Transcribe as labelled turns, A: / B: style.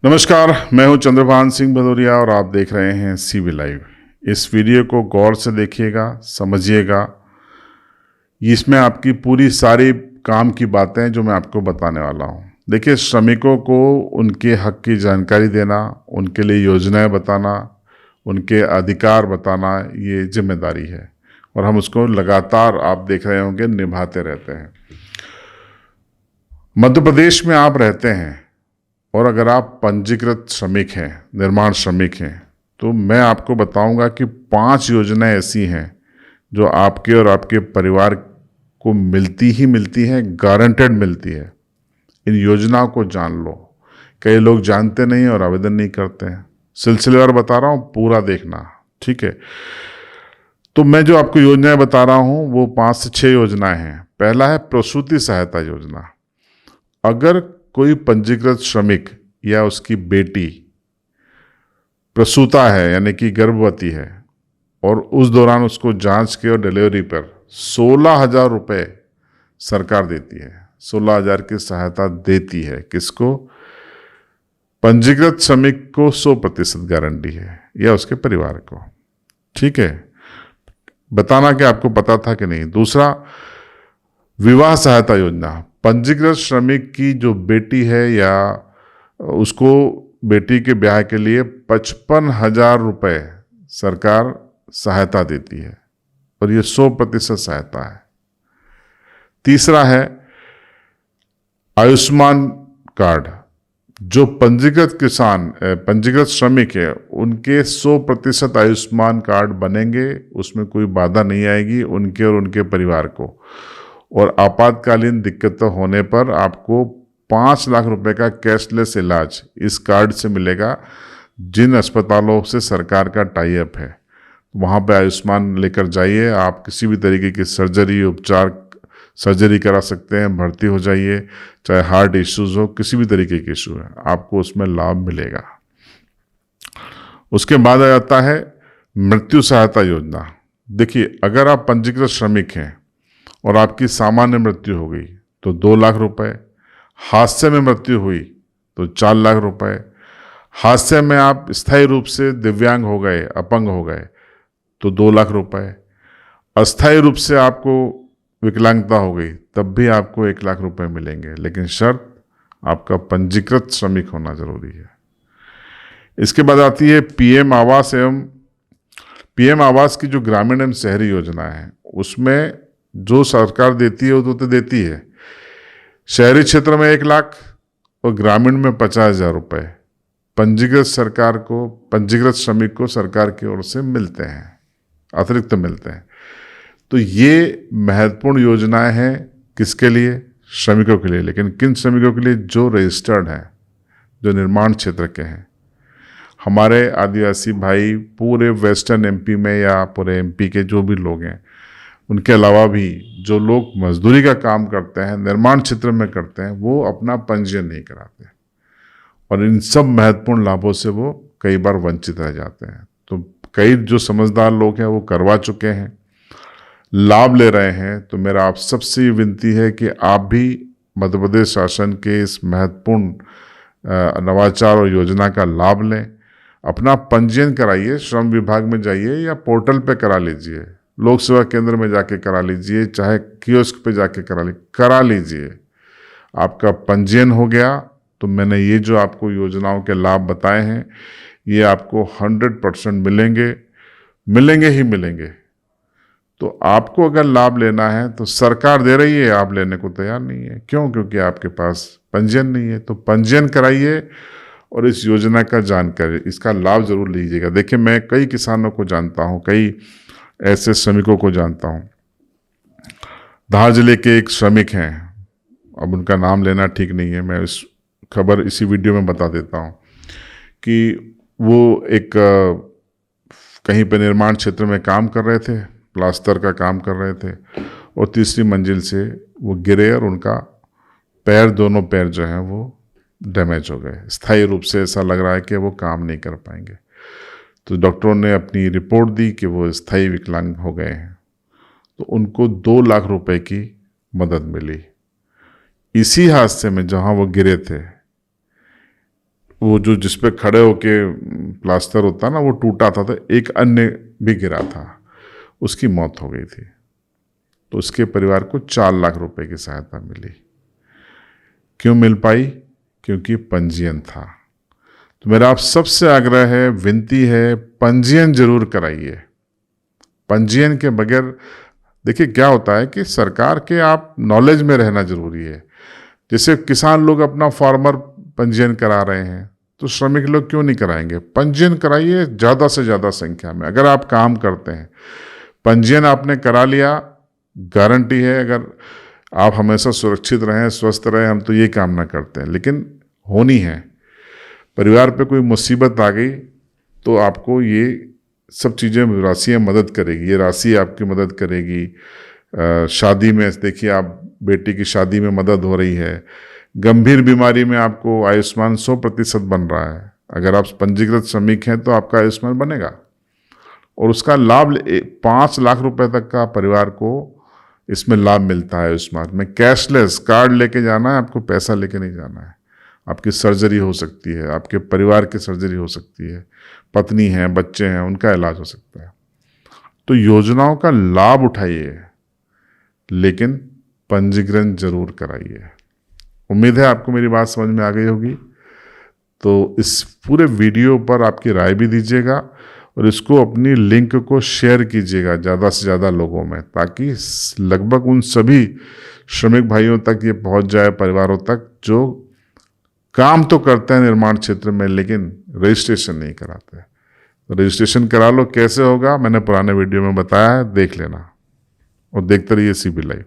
A: नमस्कार, मैं हूं चंद्रभान सिंह भदौरिया और आप देख रहे हैं सीबी लाइव। इस वीडियो को गौर से देखिएगा, समझिएगा। इसमें आपकी पूरी सारी काम की बातें जो मैं आपको बताने वाला हूं। देखिए, श्रमिकों को उनके हक की जानकारी देना, उनके लिए योजनाएं बताना, उनके अधिकार बताना, ये जिम्मेदारी है और हम उसको लगातार, आप देख रहे होंगे, निभाते रहते हैं। मध्य प्रदेश में आप रहते हैं और अगर आप पंजीकृत श्रमिक हैं, निर्माण श्रमिक हैं, तो मैं आपको बताऊंगा कि 5 योजनाएं ऐसी हैं जो आपके और आपके परिवार को मिलती ही मिलती हैं, गारंटेड मिलती है। इन योजनाओं को जान लो। कई लोग जानते नहीं और आवेदन नहीं करते हैं। सिलसिलेवार बता रहा हूँ, पूरा देखना, ठीक है। तो मैं जो आपको योजनाएं बता रहा हूँ वो 5 से 6 योजनाएं हैं। पहला है प्रसूति सहायता योजना। अगर कोई पंजीकृत श्रमिक या उसकी बेटी प्रसूता है, यानी कि गर्भवती है, और उस दौरान उसको जांच के और डिलीवरी पर 16,000 रुपये सरकार देती है। 16,000 की सहायता देती है। किसको? पंजीकृत श्रमिक को 100% गारंटी है, या उसके परिवार को। ठीक है, बताना कि आपको पता था कि नहीं। दूसरा, विवाह सहायता योजना। पंजीकृत श्रमिक की जो बेटी है या उसको बेटी के ब्याह के लिए 55,000 रुपये सरकार सहायता देती है और ये 100% सहायता है। तीसरा है आयुष्मान कार्ड। जो पंजीकृत श्रमिक है उनके 100% आयुष्मान कार्ड बनेंगे, उसमें कोई बाधा नहीं आएगी उनके और उनके परिवार को। और आपातकालीन दिक्कतें होने पर आपको 5 लाख रुपए का कैशलेस इलाज इस कार्ड से मिलेगा। जिन अस्पतालों से सरकार का टाई अप है वहाँ पे आयुष्मान लेकर जाइए। आप किसी भी तरीके की सर्जरी करा सकते हैं, भर्ती हो जाइए, चाहे हार्ट इश्यूज हो, किसी भी तरीके के इशू है, आपको उसमें लाभ मिलेगा। उसके बाद आ जाता है मृत्यु सहायता योजना। देखिए, अगर आप पंजीकृत श्रमिक हैं और आपकी सामान्य मृत्यु हो गई तो 2 लाख रुपए, हादसे में मृत्यु हुई तो 4 लाख रुपए, हादसे में आप स्थायी रूप से दिव्यांग हो गए, अपंग हो गए तो 2 लाख रुपए, अस्थायी रूप से आपको विकलांगता हो गई तब भी आपको 1 लाख रुपए मिलेंगे, लेकिन शर्त आपका पंजीकृत श्रमिक होना जरूरी है। इसके बाद आती है पीएम आवास की जो ग्रामीण एवं शहरी योजना है, उसमें जो सरकार देती है वो तो देती है। शहरी क्षेत्र में 1 लाख और ग्रामीण में 50,000 रुपये पंजीकृत श्रमिक को सरकार की ओर से मिलते हैं, अतिरिक्त मिलते हैं। तो ये महत्वपूर्ण योजनाएं हैं। किसके लिए? श्रमिकों के लिए। लेकिन किन श्रमिकों के लिए? जो रजिस्टर्ड हैं, जो निर्माण क्षेत्र के हैं। हमारे आदिवासी भाई पूरे वेस्टर्न एमपी में या पूरे एमपी के जो भी लोग हैं, उनके अलावा भी जो लोग मजदूरी का काम करते हैं, निर्माण क्षेत्र में करते हैं, वो अपना पंजीयन नहीं कराते और इन सब महत्वपूर्ण लाभों से वो कई बार वंचित रह जाते हैं। तो कई जो समझदार लोग हैं वो करवा चुके हैं, लाभ ले रहे हैं। तो मेरा आप सबसे ये विनती है कि आप भी मध्य प्रदेश शासन के इस महत्वपूर्ण नवाचार और योजना का लाभ लें। अपना पंजीयन कराइए, श्रम विभाग में जाइए या पोर्टल पे करा लीजिए, लोक सेवा केंद्र में जाके करा लीजिए, चाहे कियोस्क पे जाके करा लीजिए। आपका पंजीयन हो गया तो मैंने ये जो आपको योजनाओं के लाभ बताए हैं ये आपको 100% मिलेंगे ही मिलेंगे। तो आपको अगर लाभ लेना है तो सरकार दे रही है, आप लेने को तैयार नहीं है। क्यों? क्योंकि आपके पास पंजीयन नहीं है। तो पंजीयन कराइए और इस योजना का जानकारी, इसका लाभ जरूर लीजिएगा। देखिए, मैं कई किसानों को जानता हूँ, कई ऐसे श्रमिकों को जानता हूँ। धार जिले के एक श्रमिक हैं, अब उनका नाम लेना ठीक नहीं है, मैं इस खबर इसी वीडियो में बता देता हूँ कि वो एक कहीं पे निर्माण क्षेत्र में काम कर रहे थे, प्लास्टर का काम कर रहे थे और तीसरी मंजिल से वो गिरे और उनका दोनों पैर जो हैं वो डैमेज हो गए। स्थायी रूप से ऐसा लग रहा है कि वो काम नहीं कर पाएंगे। तो डॉक्टरों ने अपनी रिपोर्ट दी कि वो स्थायी विकलांग हो गए हैं। तो उनको 2 लाख रुपए की मदद मिली। इसी हादसे में जहां वो गिरे थे वो जो जिस पे खड़े होके प्लास्टर होता ना वो टूटा था, तो एक अन्य भी गिरा था, उसकी मौत हो गई थी। तो उसके परिवार को 4 लाख रुपए की सहायता मिली। क्यों मिल पाई? क्योंकि पंजीयन था। तो मेरा आप सबसे आग्रह है, विनती है, पंजीयन जरूर कराइए। पंजीयन के बगैर देखिए क्या होता है कि सरकार के आप नॉलेज में रहना जरूरी है। जैसे किसान लोग अपना फार्मर पंजीयन करा रहे हैं, तो श्रमिक लोग क्यों नहीं कराएंगे? पंजीयन कराइए ज़्यादा से ज़्यादा संख्या में। अगर आप काम करते हैं, पंजीयन आपने करा लिया, गारंटी है अगर आप हमेशा सुरक्षित रहें, स्वस्थ रहें, हम तो ये कामना करते हैं, लेकिन होनी है। परिवार पे कोई मुसीबत आ गई तो आपको ये सब चीज़ें, राशियाँ मदद करेगी। ये राशि आपकी मदद करेगी। शादी में देखिए, आप बेटी की शादी में मदद हो रही है। गंभीर बीमारी में आपको आयुष्मान 100% बन रहा है। अगर आप पंजीकृत श्रमिक हैं तो आपका आयुष्मान बनेगा, और उसका लाभ 5 लाख रुपए तक का परिवार को इसमें लाभ मिलता है आयुष्मान में। कैशलेस कार्ड लेके जाना है, आपको पैसा लेके नहीं जाना है। आपकी सर्जरी हो सकती है, आपके परिवार की सर्जरी हो सकती है, पत्नी है, बच्चे हैं, उनका इलाज हो सकता है। तो योजनाओं का लाभ उठाइए, लेकिन पंजीकरण जरूर कराइए। उम्मीद है आपको मेरी बात समझ में आ गई होगी। तो इस पूरे वीडियो पर आपकी राय भी दीजिएगा, और इसको अपनी लिंक को शेयर कीजिएगा ज़्यादा से ज़्यादा लोगों में, ताकि लगभग उन सभी श्रमिक भाइयों तक ये पहुंच जाए, परिवारों तक, जो काम तो करते हैं निर्माण क्षेत्र में लेकिन रजिस्ट्रेशन नहीं कराते। तो रजिस्ट्रेशन करा लो। कैसे होगा, मैंने पुराने वीडियो में बताया है, देख लेना, और देखते रहिए CB लाइव।